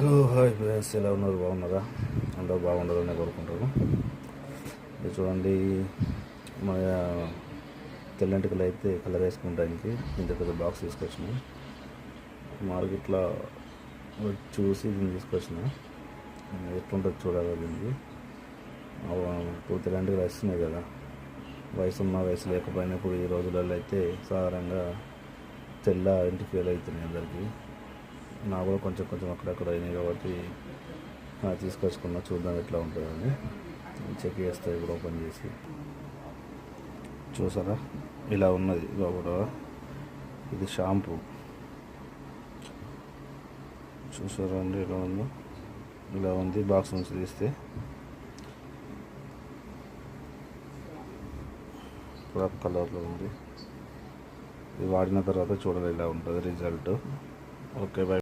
Hello hi friends, ఎలా ఉన్నారు? బాగున్నారా? అందరూ బాగుండాలని కోరుకుంటారు. ఇది చూడండి, మన తెల్లంటికలు అయితే కలర్ వేసుకుంటానికి ఇంత పెద్ద బాక్స్ తీసుకొచ్చిన మార్కెట్లో చూసి దీన్ని తీసుకొచ్చిన. ఎట్లుంటుంది చూడాలి దీనికి. ఇప్పుడు తెల్లంటికలు వస్తున్నాయి కదా, వయసు ఉన్న వయసు లేకపోయినా ఇప్పుడు ఈ రోజులలో అయితే సాధారణంగా తెల్ల ఇంటికి అవుతున్నాయి అందరికీ. నాకు కూడా కొంచెం కొంచెం అక్కడక్కడ అయినాయి కాబట్టి తీసుకొచ్చుకున్నా, చూద్దాం ఎట్లా ఉంటుందని. చెక్ చేస్తే ఇప్పుడు ఓపెన్ చేసి చూసారా, ఇలా ఉన్నది లోపల. ఇది షాంపూ చూసారా అండి, ఇలా ఉందో. ఇలా ఉంది బాక్స్ నుంచి తీస్తే. బ్లాక్ కలర్లో ఉంది. ఇది వాడిన తర్వాత చూడాలి ఇలా ఉంటుంది రిజల్ట్. Okay, bye.